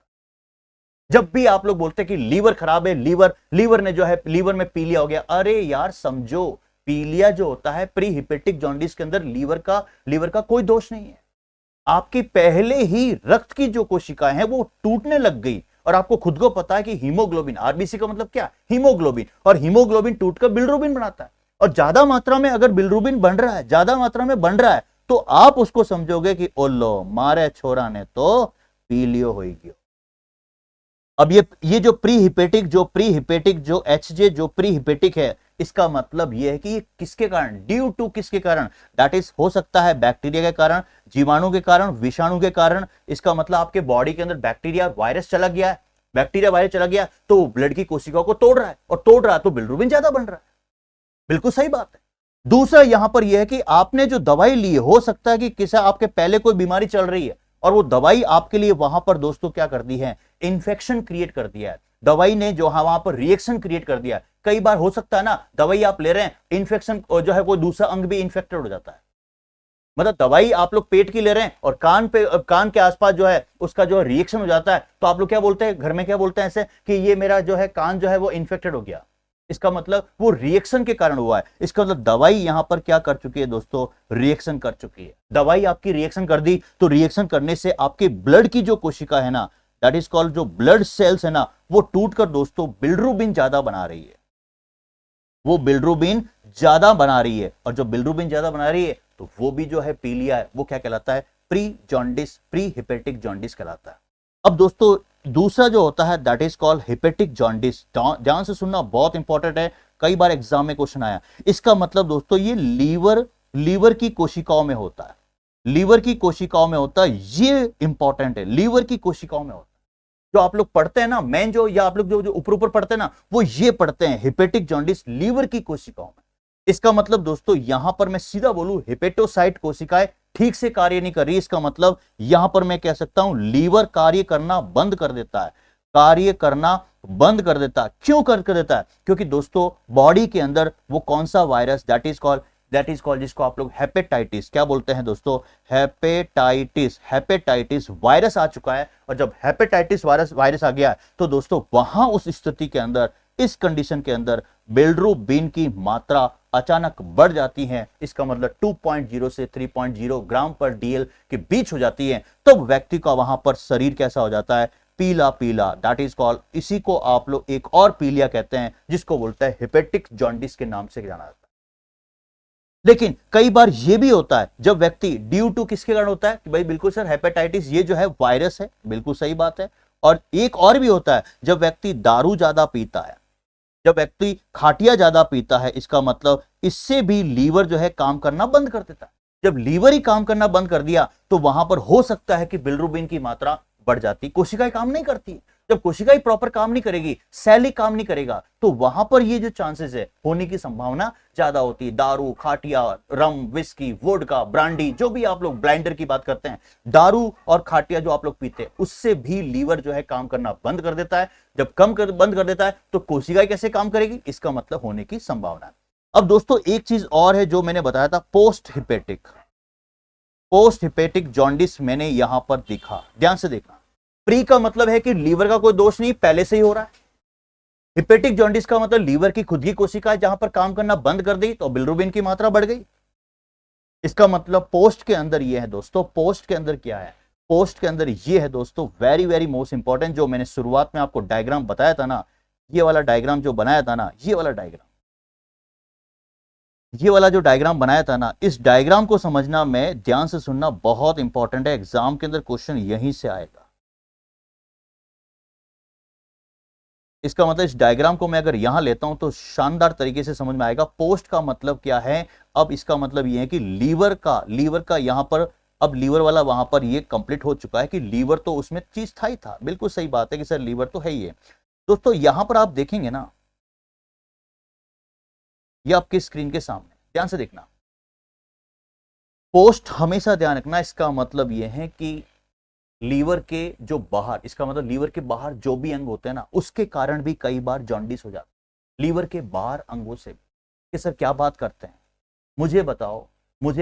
जब भी आप लोग बोलते हैं कि लीवर खराब है, लीवर ने जो है, लीवर में पीलिया हो गया, अरे यार समझो, पीलिया जो होता है प्री हिपेटिक जॉन्डिस के अंदर लीवर का कोई दोष नहीं है, आपकी पहले ही रक्त की जो कोशिकाएं हैं वो टूटने लग गई, और आपको खुद को पता है कि हीमोग्लोबिन, आरबीसी का मतलब क्या, हीमोग्लोबिन, और हीमोग्लोबिन टूटकर बिलिरुबिन बनाता है, और ज्यादा मात्रा में अगर बिलिरुबिन बन रहा है, ज्यादा मात्रा में बन रहा है, तो आप उसको समझोगे कि ओलो मारे छोरा ने तो पी लियो हो गयो। अब ये जो प्री हिपेटिक जो एचजे जो प्री हिपेटिक है, इसका मतलब यह है कि ये किसके कारण, ड्यू टू किसके कारण, दैट इज हो सकता है बैक्टीरिया के कारण, जीवाणु के कारण, विषाणु के कारण। इसका मतलब आपके बॉडी के अंदर बैक्टीरिया वायरस चला गया है, बैक्टीरिया वायरस चला गया तो ब्लड की कोशिकाओं को तोड़ रहा है, और तोड़ रहा है तो बिलिरुबिन ज्यादा बन रहा है। बिल्कुल सही बात है। दूसरा यहां पर यह है कि आपने जो दवाई ली है, हो सकता है कि किसी आपके पहले कोई बीमारी चल रही है, और वो दवाई आपके लिए वहां पर दोस्तों क्या कर दी है, इंफेक्शन क्रिएट कर दिया है। दवाई ने जो वहां पर रिएक्शन क्रिएट कर दिया है। कई बार हो सकता है ना, दवाई आप ले रहे हैं, इंफेक्शन जो है कोई दूसरा अंग भी इंफेक्टेड हो जाता है। मतलब दवाई आप लोग पेट की ले रहे हैं और कान के आसपास जो है उसका जो रिएक्शन हो जाता है, तो आप लोग क्या बोलते हैं, घर में क्या बोलते हैं ऐसे कि ये मेरा जो है कान जो है वो इंफेक्टेड हो गया। इसका मतलब वो रिएक्शन के कारण हुआ है। इसका मतलब दवाई यहां पर क्या कर चुकी है दोस्तों, रिएक्शन कर चुकी है। दवाई आपकी रिएक्शन कर दी, तो रिएक्शन करने से आपके ब्लड की जो कोशिका है ना, दैट इज कॉल्ड, जो ब्लड सेल्स है ना, वो टूटकर दोस्तों बिलिरुबिन ज्यादा बना रही है, वो बिलिरुबिन ज्यादा बना रही है। और जो बिलिरुबिन ज्यादा बना रही है तो वो भी जो है पीलिया है, वो क्या कहलाता है, pre jaundice, pre hepatic jaundice कहलाता है। अब दोस्तों दूसरा जो होता है that is called hepatic jaundice. ध्यान से सुनना, बहुत इंपॉर्टेंट है, कई बार एग्जाम में क्वेश्चन आया। इसका मतलब दोस्तों ये लीवर की कोशिकाओं में होता है, लीवर की कोशिकाओं में होता है, ये इंपॉर्टेंट है, लीवर की कोशिकाओं में होता है। जो आप लोग पढ़ते हैं ना मेन, जो या आप लोग जो ऊपर ऊपर पढ़ते हैं ना, वो ये पढ़ते हैं हिपेटिक जॉन्डिस लीवर की कोशिकाओं में। इसका मतलब दोस्तों यहां पर मैं सीधा बोलूं, हिपेटोसाइट कोशिकाएं ठीक से कार्य नहीं कर रही। इसका मतलब यहां पर मैं कह सकता हूं लीवर कार्य करना बंद कर देता है, कार्य करना बंद कर देता है। क्यों कर देता है, क्योंकि दोस्तों बॉडी के अंदर वो कौन सा वायरस, दैट इज कॉल्ड जिसको आप लोग हेपेटाइटिस क्या बोलते हैं दोस्तों, हेपेटाइटिस वायरस आ चुका है। और जब हेपेटाइटिस वायरस आ गया तो दोस्तों वहां उस स्थिति के अंदर, इस कंडीशन के अंदर बिलिरुबिन की मात्रा अचानक बढ़ जाती है। इसका मतलब 2.0 से 3.0 ग्राम पर डीएल के बीच हो जाती है। तब व्यक्ति का वहां पर शरीर कैसा हो जाता है, पीला पीला, दैट इज कॉल्ड, इसी को आप लोग एक और पीलिया कहते हैं, जिसको बोलते हैं हिपेटिक जॉन्डिस के नाम से जाना जाता है। लेकिन कई बार यह भी होता है जब व्यक्ति ड्यू टू किसके कारण होता है कि भाई बिल्कुल सर हेपेटाइटिस ये जो है वायरस है, बिल्कुल सही बात है। और एक और भी होता है जब व्यक्ति दारू ज्यादा पीता है, जब व्यक्ति खाटिया ज्यादा पीता है। इसका मतलब इससे भी लीवर जो है काम करना बंद कर देता है। जब लीवर ही काम करना बंद कर दिया तो वहां पर हो सकता है कि बिलिरुबिन की मात्रा बढ़ जाती, कोशिकाएं काम नहीं करती। जब कोशिकाएं प्रॉपर काम नहीं करेगी, सेल ही काम नहीं करेगा, तो वहां पर ये जो चांसेस है होने की संभावना ज्यादा होती है। दारू, खाटिया, रम, विस्की, वोडका, ब्रांडी, जो भी आप लोग ब्लाइंडर की बात करते हैं, दारू और खाटिया जो आप लोग पीते हैं, उससे भी लीवर जो है काम करना बंद कर देता है। जब बंद कर देता है तो कोशिकाएं कैसे काम करेगी, इसका मतलब होने की संभावना है। अब दोस्तों एक चीज और है जो मैंने बताया था, पोस्ट हिपेटिक जॉन्डिस मैंने यहां पर दिखा, ध्यान से देखना। प्री का मतलब है कि लीवर का कोई दोष नहीं, पहले से ही हो रहा है। हिपेटिक जॉन्डिस का मतलब लीवर की खुद की कोशिका जहां पर काम करना बंद कर दी तो बिलिरुबिन की मात्रा बढ़ गई। इसका मतलब पोस्ट के अंदर ये है दोस्तों, पोस्ट के अंदर क्या है, पोस्ट के अंदर ये है दोस्तों, वेरी वेरी मोस्ट इंपॉर्टेंट, जो मैंने शुरुआत में आपको डायग्राम बताया था ना, ये वाला डायग्राम जो बनाया था ना, ये वाला जो डायग्राम बनाया था ना, इस डायग्राम को समझना में ध्यान से सुनना बहुत इंपॉर्टेंट है। एग्जाम के अंदर क्वेश्चन यहीं से आएगा। इसका मतलब इस डायग्राम को मैं अगर यहां लेता हूं तो शानदार तरीके से समझ में आएगा पोस्ट का मतलब क्या है। अब इसका मतलब यह है कि लीवर का यहां पर, अब लीवर वाला वहां पर ये कंप्लीट हो चुका है कि लीवर तो उसमें चीज था ही था, बिल्कुल सही बात है कि सर लीवर तो है ही है। दोस्तों यहां पर आप देखेंगे ना, ये आपकी स्क्रीन के सामने, ध्यान से देखना। पोस्ट हमेशा ध्यान रखना, इसका मतलब यह है कि लीवर के जो बाहर, इसका मतलब लीवर के बाहर जो भी अंग होते हैं ना, उसके कारण भी कई बार जॉन्डिस हो जाता है, लीवर के बाहर अंगों से भी। कि सर क्या बात करते हैं, मुझे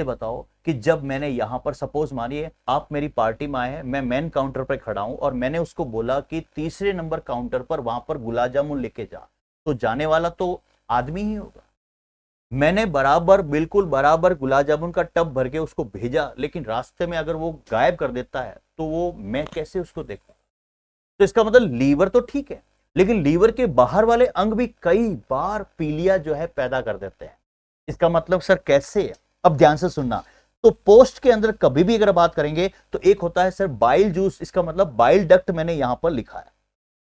बताओ कि जब मैंने यहां पर, सपोज मानिए आप मेरी पार्टी में आए हैं, मैं मेन काउंटर पर खड़ा हूं और मैंने उसको बोला कि तीसरे नंबर काउंटर पर वहां पर गुलाब जामुन लेके जा, तो जाने वाला तो आदमी ही होगा। मैंने बिल्कुल बराबर गुलाब जामुन का टब भर के उसको भेजा, लेकिन रास्ते में अगर वो गायब कर देता है तो वो मैं कैसे उसको देखूं। तो इसका मतलब लीवर तो ठीक है, लेकिन लीवर के बाहर वाले अंग भी कई बार पीलिया जो है पैदा कर देते हैं। इसका मतलब सर कैसे? अब ध्यान से सुनना। तो पोस्ट के अंदर कभी भी अगर बात करेंगे तो एक होता है सर बाइल जूस, इसका मतलब बाइल डक्ट मैंने यहां पर लिखा है,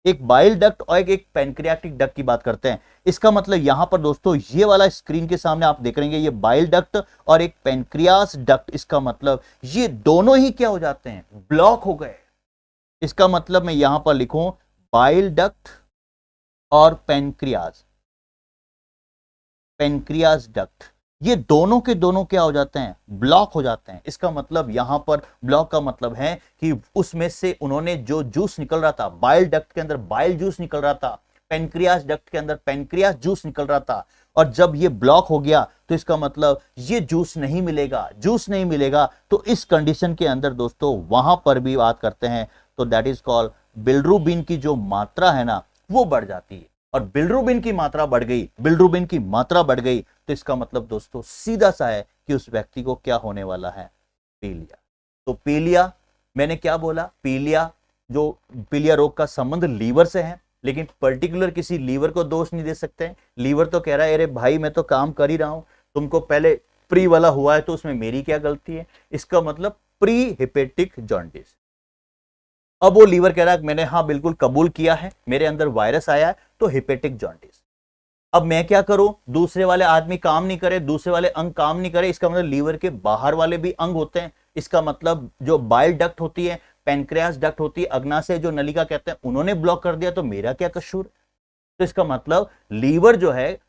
एक बाइल डक्ट और एक पैनक्रियाटिक डक्ट की बात करते हैं। इसका मतलब यहां पर दोस्तों ये वाला स्क्रीन के सामने आप देख रहे हैं, ये बाइल डक्ट और एक पैनक्रियास डक्ट, इसका मतलब ये दोनों ही क्या हो जाते हैं? ब्लॉक हो गए। इसका मतलब मैं यहां पर लिखूं बाइल डक्ट और पैनक्रियास डक्ट, ये दोनों के दोनों क्या हो जाते हैं? ब्लॉक हो जाते हैं। इसका मतलब यहां पर ब्लॉक का मतलब है कि उसमें से उन्होंने जो जूस निकल रहा था, बाइल डक्ट के अंदर बाइल जूस निकल रहा था, पेनक्रियास डक्ट के अंदर पेनक्रियास जूस निकल रहा था, और जब ये ब्लॉक हो गया तो इसका मतलब ये जूस नहीं मिलेगा। जूस नहीं मिलेगा तो इस कंडीशन के अंदर दोस्तों वहां पर भी बात करते हैं, तो दैट इज कॉल्ड बिलिरुबिन की जो मात्रा है ना वो बढ़ जाती है। और बिलिरुबिन की मात्रा बढ़ गई, बिलिरुबिन की मात्रा बढ़ गई तो इसका मतलब दोस्तों सीधा सा है कि उस व्यक्ति को क्या होने वाला है? पीलिया। तो पीलिया, मैंने क्या बोला? पीलिया, जो पीलिया रोग का संबंध लीवर से है, लेकिन पर्टिकुलर किसी लीवर को दोष नहीं दे सकते हैं। लीवर तो कह रहा है अरे भाई मैं तो काम कर ही रहा हूं, तुमको पहले प्री वाला हुआ है तो उसमें मेरी क्या गलती है? इसका मतलब प्री हेपेटिक जॉन्डिस। अब वो लीवर कह रहा है मैंने हाँ बिल्कुल कबूल किया है, मेरे अंदर वायरस आया है तो हेपेटिक जॉन्डिस। अब मैं क्या करूं? दूसरे वाले आदमी काम नहीं करे, दूसरे वाले अंग काम नहीं करे, इसका मतलब लीवर के बाहर वाले भी अंग होते हैं। इसका मतलब जो बाइल डक्ट होती है, पैनक्रियास डक्ट होती है, अग्नाशय जो नलिका कहते हैं, उन्होंने ब्लॉक कर दिया तो मेरा क्या कसूर? तो इसका मतलब लीवर जो है,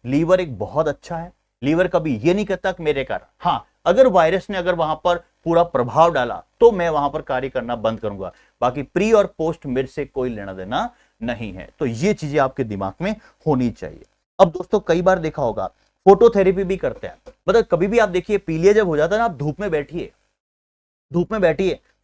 लीवर एक बहुत अच्छा है। लीवर कभी ये नहीं कहता कि मेरे कारण, हाँ अगर वायरस ने अगर वहां पर पूरा प्रभाव डाला तो मैं वहां पर कार्य करना बंद करूंगा, बाकी प्री और पोस्ट मेरे से कोई लेना देना नहीं है। तो ये चीजें आपके दिमाग में होनी चाहिए। अब दोस्तों कई बार देखा होगा फोटोथेरेपी भी करते हैं, मतलब कभी भी आप देखिए पीलिया जब हो जाता है ना, आप धूप में बैठिए,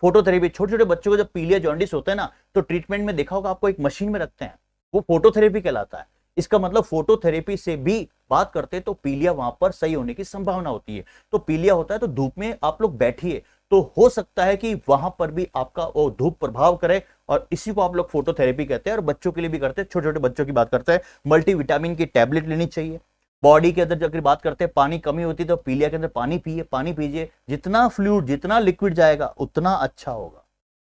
फोटोथेरेपी, छोटे छोटे बच्चों को जब पीलिया जॉन्डिस होता है ना तो ट्रीटमेंट में देखा होगा आपको एक मशीन में रखते हैं, वो फोटोथेरेपी कहलाता है। इसका मतलब फोटोथेरेपी से भी बात करते हैं तो पीलिया वहां पर सही होने की संभावना होती है। तो पीलिया होता है तो धूप में आप लोग बैठिए, तो हो सकता है कि वहां पर भी आपका वो धूप प्रभाव करे, और इसी को आप लोग फोटोथेरेपी कहते हैं। और बच्चों के लिए भी करते हैं, छोटे छोटे बच्चों की बात करते हैं, मल्टीविटामिन की टैबलेट लेनी चाहिए। बॉडी के अंदर अगर बात करते हैं पानी कमी होती है तो पीलिया के अंदर पानी पिए, पानी पीजिए, जितना फ्लूइड जितना लिक्विड जाएगा उतना अच्छा होगा।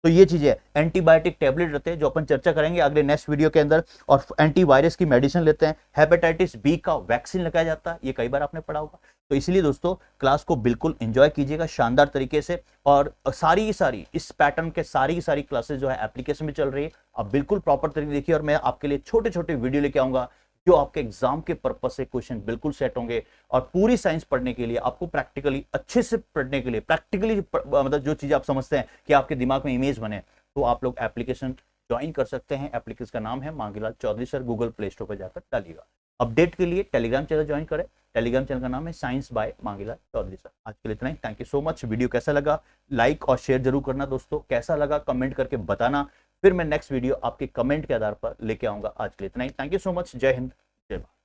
तो ये चीजें, एंटीबायोटिक टैबलेट रहते हैं जो अपन चर्चा करेंगे अगले नेक्स्ट वीडियो के अंदर, और एंटीवायरस की मेडिसिन लेते हैं, हेपेटाइटिस बी का वैक्सीन लगाया जाता है, ये कई बार आपने पढ़ा होगा। तो इसलिए दोस्तों क्लास को बिल्कुल एंजॉय कीजिएगा शानदार तरीके से, और सारी की सारी इस पैटर्न के सारी की सारी क्लासेस जो है एप्लीकेशन में चल रही है, आप बिल्कुल प्रॉपर तरीके देखिए, और मैं आपके लिए छोटे छोटे वीडियो लेके आऊंगा जो आपके एग्जाम के पर्पस से क्वेश्चन बिल्कुल सेट होंगे। और पूरी साइंस पढ़ने के लिए आपको प्रैक्टिकली अच्छे से पढ़ने के लिए, प्रैक्टिकली मतलब जो चीजें आप समझते हैं कि आपके दिमाग में इमेज बने, तो आप लोग एप्लीकेशन ज्वाइन कर सकते हैं। एप्लीकेशन का नाम है Mangilal Choudhary sir, Google play store पर जाकर डालिएगा। अपडेट के लिए टेलीग्राम चैनल ज्वाइन करें, टेलीग्राम चैनल का नाम है science by Mangilal Choudhary sir. आज के लिए इतना ही, thank you so much. Video कैसा लगा लाइक और शेयर जरूर करना दोस्तों, कैसा लगा कमेंट करके बताना, फिर मैं नेक्स्ट वीडियो आपके कमेंट के आधार पर लेके आऊंगा। आज के लिए इतना ही, थैंक यू सो मच। जय हिंद, जय भारत।